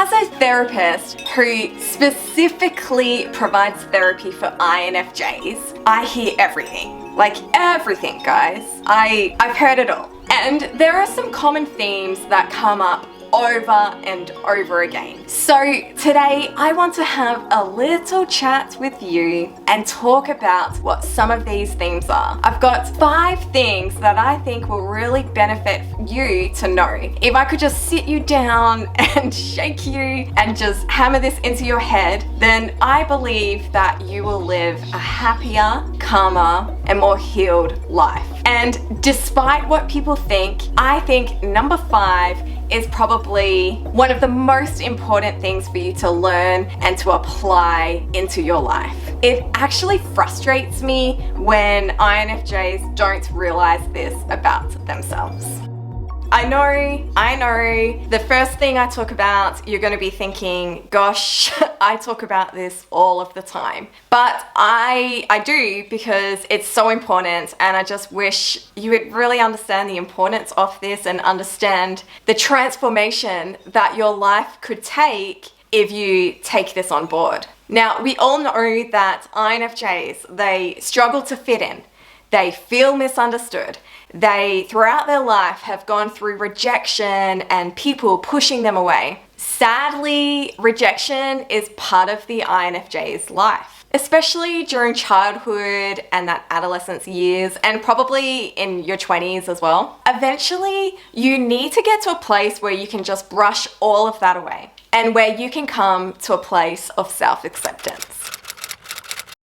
As a therapist who specifically provides therapy for INFJs, I hear everything. Like everything, guys. I've heard it all. And there are some common themes that come up over and over again. So today I want to have a little chat with you and talk about what some of these themes are. I've got 5 things that I think will really benefit you to know. If I could just sit you down and shake you and just hammer this into your head, then I believe that you will live a happier, calmer, and more healed life. And despite what people think, I think number 5 is probably one of the most important things for you to learn and to apply into your life. It actually frustrates me when INFJs don't realize this about themselves. I know, the first thing I talk about, you're going to be thinking, gosh, I talk about this all of the time. But I do because it's so important, and I just wish you would really understand the importance of this and understand the transformation that your life could take if you take this on board. Now, we all know that INFJs, they struggle to fit in. They feel misunderstood. They, throughout their life, have gone through rejection and people pushing them away. Sadly, rejection is part of the INFJ's life, especially during childhood and that adolescence years, and probably in your 20s as well. Eventually, you need to get to a place where you can just brush all of that away and where you can come to a place of self-acceptance.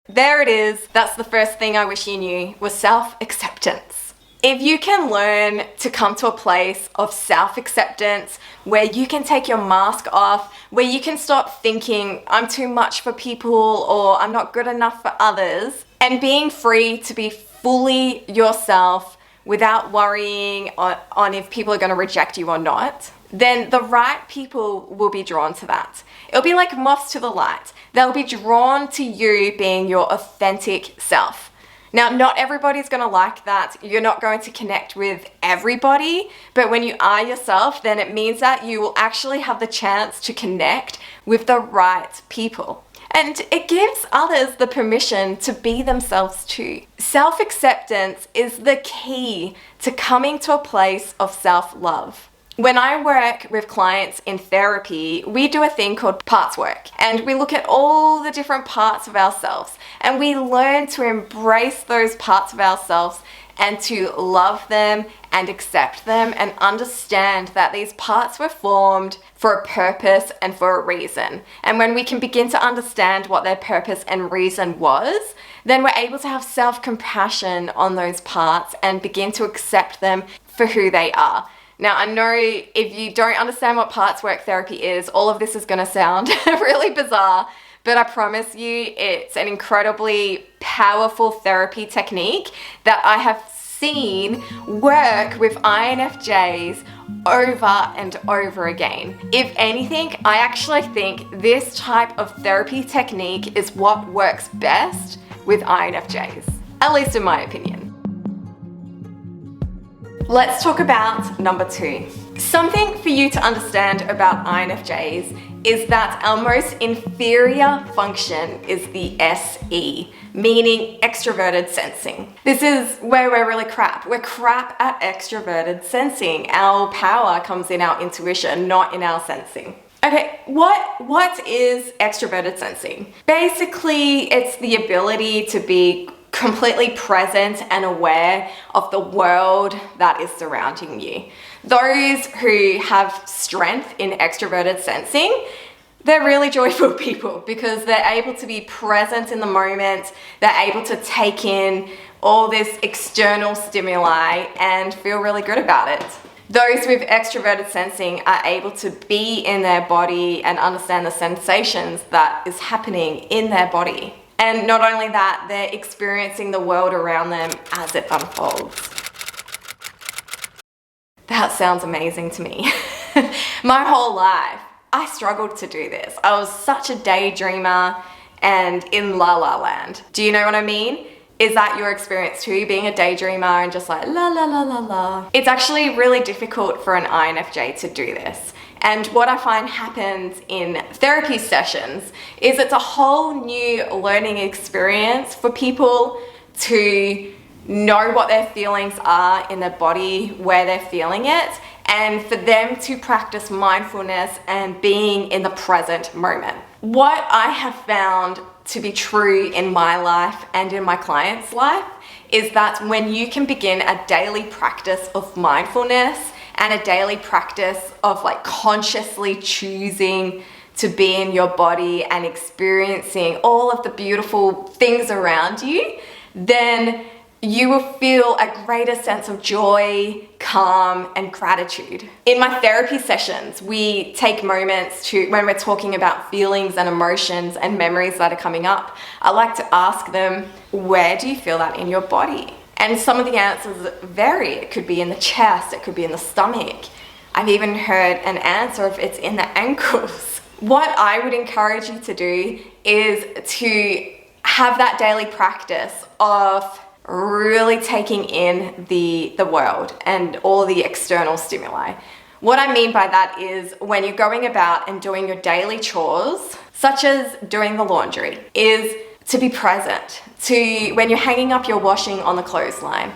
There it is. That's the first thing I wish you knew, was self-acceptance. If you can learn to come to a place of self-acceptance where you can take your mask off, where you can stop thinking I'm too much for people or I'm not good enough for others, and being free to be fully yourself without worrying on if people are going to reject you or not, then the right people will be drawn to that. It'll be like moths to the light. They'll be drawn to you being your authentic self. Now, not everybody's going to like that. You're not going to connect with everybody, but when you are yourself, then it means that you will actually have the chance to connect with the right people. And it gives others the permission to be themselves too. Self-acceptance is the key to coming to a place of self-love. When I work with clients in therapy, we do a thing called parts work, and we look at all the different parts of ourselves, and we learn to embrace those parts of ourselves and to love them and accept them and understand that these parts were formed for a purpose and for a reason. And when we can begin to understand what their purpose and reason was, then we're able to have self-compassion on those parts and begin to accept them for who they are. Now, I know if you don't understand what parts work therapy is, all of this is going to sound really bizarre, but I promise you it's an incredibly powerful therapy technique that I have seen work with INFJs over and over again. If anything, I actually think this type of therapy technique is what works best with INFJs, at least in my opinion. Let's talk about number 2. Something for you to understand about INFJs is that our most inferior function is the SE, meaning extroverted sensing. This is where we're really crap. We're crap at extroverted sensing. Our power comes in our intuition, not in our sensing. Okay, what is extroverted sensing? Basically, it's the ability to be completely present and aware of the world that is surrounding you. Those who have strength in extroverted sensing, they're really joyful people because they're able to be present in the moment, they're able to take in all this external stimuli and feel really good about it. Those with extroverted sensing are able to be in their body and understand the sensations that is happening in their body. And not only that, they're experiencing the world around them as it unfolds. That sounds amazing to me. My whole life, I struggled to do this. I was such a daydreamer and in la la land. Do you know what I mean? Is that your experience too, being a daydreamer and just like la la la la la? It's actually really difficult for an INFJ to do this. And what I find happens in therapy sessions is it's a whole new learning experience for people to know what their feelings are in their body, where they're feeling it, and for them to practice mindfulness and being in the present moment. What I have found to be true in my life and in my clients' life is that when you can begin a daily practice of mindfulness and a daily practice of like consciously choosing to be in your body and experiencing all of the beautiful things around you, then you will feel a greater sense of joy, calm, and gratitude. In my therapy sessions, we take moments to, when we're talking about feelings and emotions and memories that are coming up, I like to ask them, where do you feel that in your body? And some of the answers vary. It could be in the chest, it could be in the stomach. I've even heard an answer if it's in the ankles. What I would encourage you to do is to have that daily practice of really taking in the world and all the external stimuli. What I mean by that is when you're going about and doing your daily chores, such as doing the laundry, is to be present, to when you're hanging up your washing on the clothesline,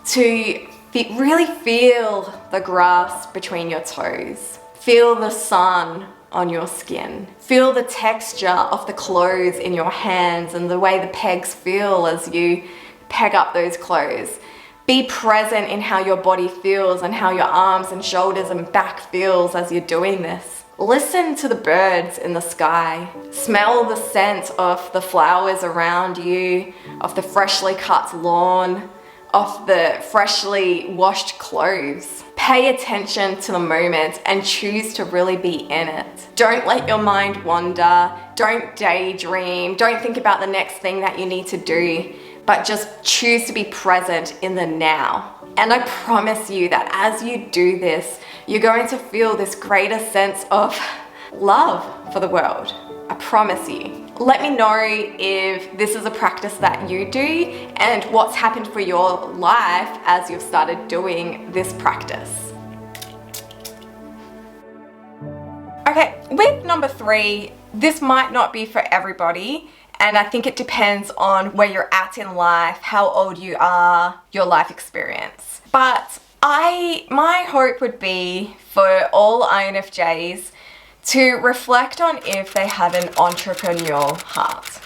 to really feel the grass between your toes, feel the sun on your skin, feel the texture of the clothes in your hands and the way the pegs feel as you peg up those clothes. Be present in how your body feels and how your arms and shoulders and back feels as you're doing this. Listen to the birds in the sky. Smell the scent of the flowers around you, of the freshly cut lawn, of the freshly washed clothes. Pay attention to the moment and choose to really be in it. Don't let your mind wander. Don't daydream. Don't think about the next thing that you need to do, but just choose to be present in the now. And I promise you that as you do this, you're going to feel this greater sense of love for the world. I promise you. Let me know if this is a practice that you do and what's happened for your life as you've started doing this practice. Okay, with number 3, this might not be for everybody. And I think it depends on where you're at in life, how old you are, your life experience. But my hope would be for all INFJs to reflect on if they have an entrepreneurial heart.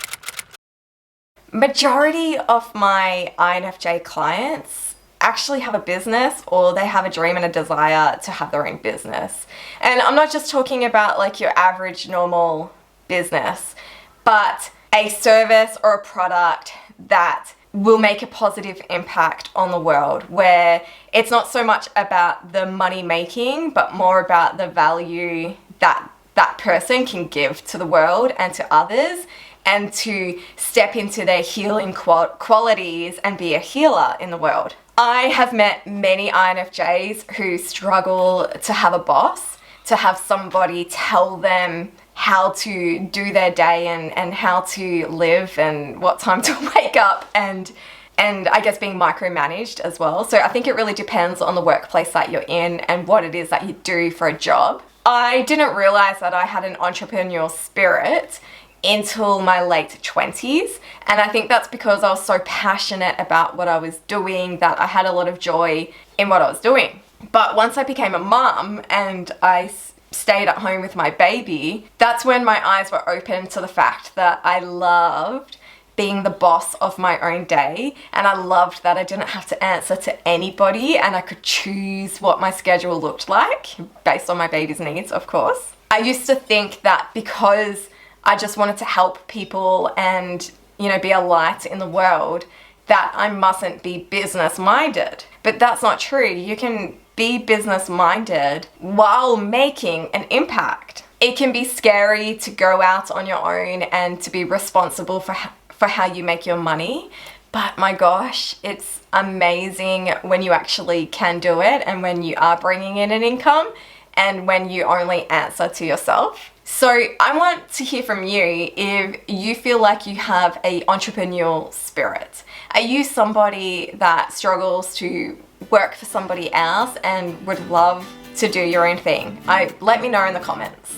Majority of my INFJ clients actually have a business, or they have a dream and a desire to have their own business. And I'm not just talking about like your average normal business, but a service or a product that will make a positive impact on the world, where it's not so much about the money making, but more about the value that that person can give to the world and to others, and to step into their healing qualities and be a healer in the world. I have met many INFJs who struggle to have a boss, to have somebody tell them how to do their day and how to live and what time to wake up, and I guess being micromanaged as well. So I think it really depends on the workplace that you're in and what it is that you do for a job. I didn't realize that I had an entrepreneurial spirit until my late 20s, and I think that's because I was so passionate about what I was doing that I had a lot of joy in what I was doing. But once I became a mum and I stayed at home with my baby, that's when my eyes were open to the fact that I loved being the boss of my own day, and I loved that I didn't have to answer to anybody and I could choose what my schedule looked like based on my baby's needs, of course. I used to think that because I just wanted to help people and, be a light in the world, that I mustn't be business minded. But that's not true. You can be business minded while making an impact. It can be scary to go out on your own and to be responsible for how you make your money, but my gosh, it's amazing when you actually can do it, and when you are bringing in an income, and when you only answer to yourself. So I want to hear from you if you feel like you have an entrepreneurial spirit. Are you somebody that struggles to work for somebody else and would love to do your own thing? Let me know in the comments.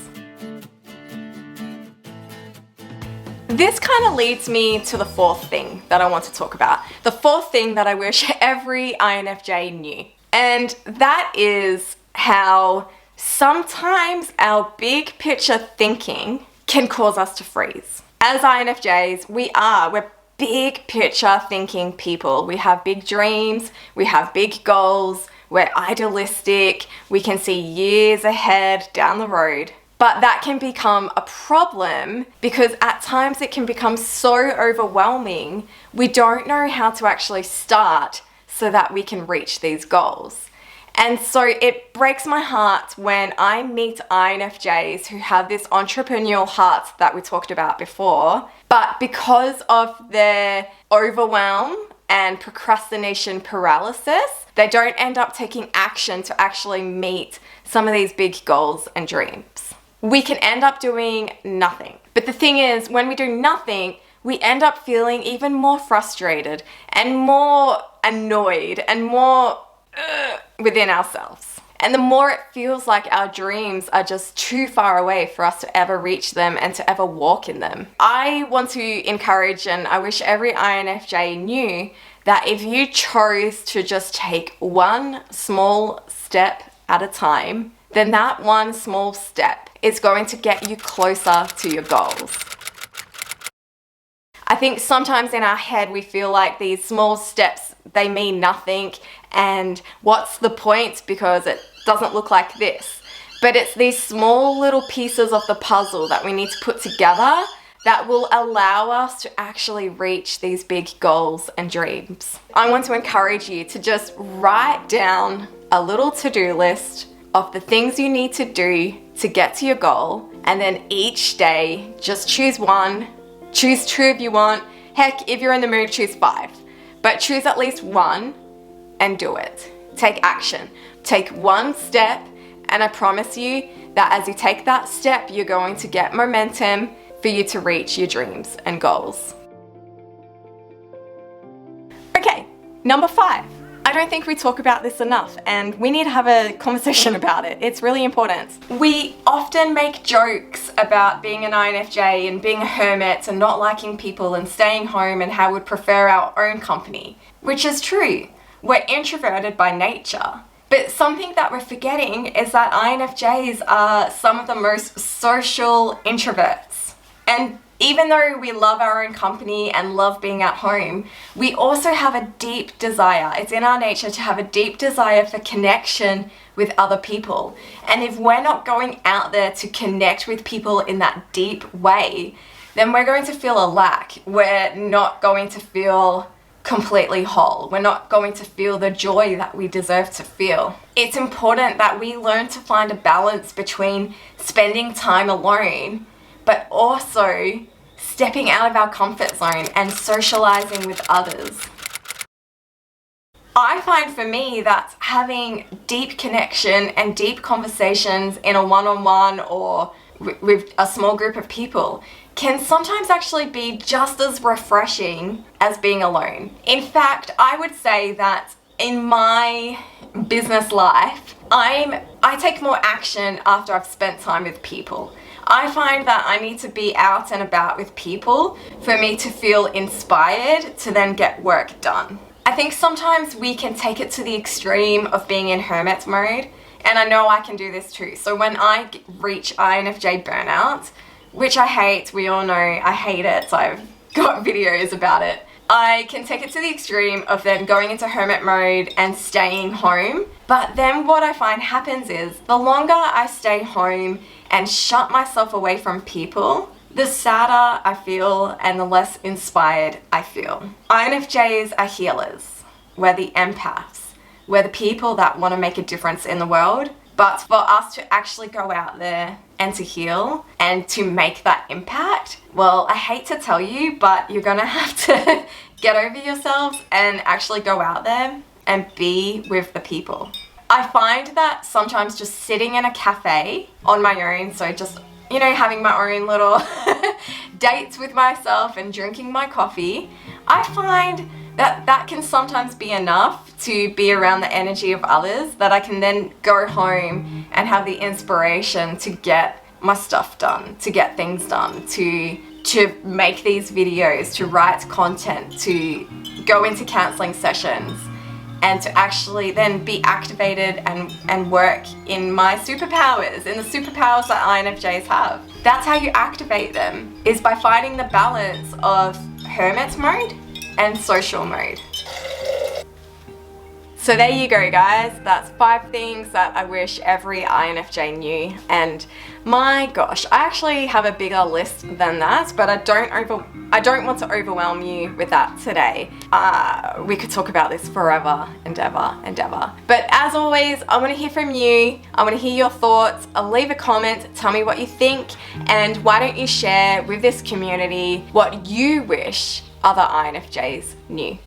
This kind of leads me to the fourth thing that I want to talk about. The fourth thing that I wish every INFJ knew. And that is how sometimes our big picture thinking can cause us to freeze. As INFJs, we're big picture thinking people. We have big dreams, we have big goals, we're idealistic, we can see years ahead down the road. But that can become a problem because at times it can become so overwhelming, we don't know how to actually start so that we can reach these goals. And so it breaks my heart when I meet INFJs who have this entrepreneurial heart that we talked about before, but because of their overwhelm and procrastination paralysis, they don't end up taking action to actually meet some of these big goals and dreams. We can end up doing nothing. But the thing is, when we do nothing, we end up feeling even more frustrated and more annoyed and more within ourselves. And the more it feels like our dreams are just too far away for us to ever reach them and to ever walk in them. I want to encourage, and I wish every INFJ knew, that if you chose to just take one small step at a time, then that one small step is going to get you closer to your goals. I think sometimes in our head we feel like these small steps, they mean nothing, and what's the point because it doesn't look like this. But it's these small little pieces of the puzzle that we need to put together that will allow us to actually reach these big goals and dreams. I want to encourage you to just write down a little to-do list of the things you need to do to get to your goal, and then each day just choose one, choose two if you want. Heck, if you're in the mood, choose 5, but choose at least one and do it. Take action, take one step, and I promise you that as you take that step, you're going to get momentum for you to reach your dreams and goals. Okay, number 5. I don't think we talk about this enough, and we need to have a conversation about it. It's really important. We often make jokes about being an INFJ and being a hermit and not liking people and staying home and how we'd prefer our own company, which is true. We're introverted by nature. But something that we're forgetting is that INFJs are some of the most social introverts. And even though we love our own company and love being at home, we also have a deep desire. It's in our nature to have a deep desire for connection with other people. And if we're not going out there to connect with people in that deep way, then we're going to feel a lack. We're not going to feel completely whole. We're not going to feel the joy that we deserve to feel. It's important that we learn to find a balance between spending time alone, but also stepping out of our comfort zone and socializing with others. I find for me that having deep connection and deep conversations in a one-on-one or with a small group of people can sometimes actually be just as refreshing as being alone. In fact, I would say that in my business life, I take more action after I've spent time with people. I find that I need to be out and about with people for me to feel inspired to then get work done. I think sometimes we can take it to the extreme of being in hermit mode, and I know I can do this too. So when I reach INFJ burnout, which I hate, we all know I hate it, so I've got videos about it, I can take it to the extreme of then going into hermit mode and staying home. But then what I find happens is the longer I stay home and shut myself away from people, the sadder I feel and the less inspired I feel. INFJs are healers. We're the empaths. We're the people that want to make a difference in the world. But for us to actually go out there and to heal and to make that impact, well, I hate to tell you, but you're gonna have to get over yourselves and actually go out there and be with the people. I find that sometimes just sitting in a cafe on my own, so just, you know, having my own little dates with myself and drinking my coffee, I find that can sometimes be enough to be around the energy of others, that I can then go home and have the inspiration to get my stuff done, to get things done, to make these videos, to write content, to go into counselling sessions, and to actually then be activated and work in my superpowers, in the superpowers that INFJs have. That's how you activate them, is by finding the balance of hermit mode and social mode. So there you go, guys. That's 5 things that I wish every INFJ knew. And my gosh, I actually have a bigger list than that, but I don't want to overwhelm you with that today. We could talk about this forever and ever and ever. But as always, I want to hear from you. I want to hear your thoughts. Leave a comment, tell me what you think, and why don't you share with this community what you wish other INFJs knew.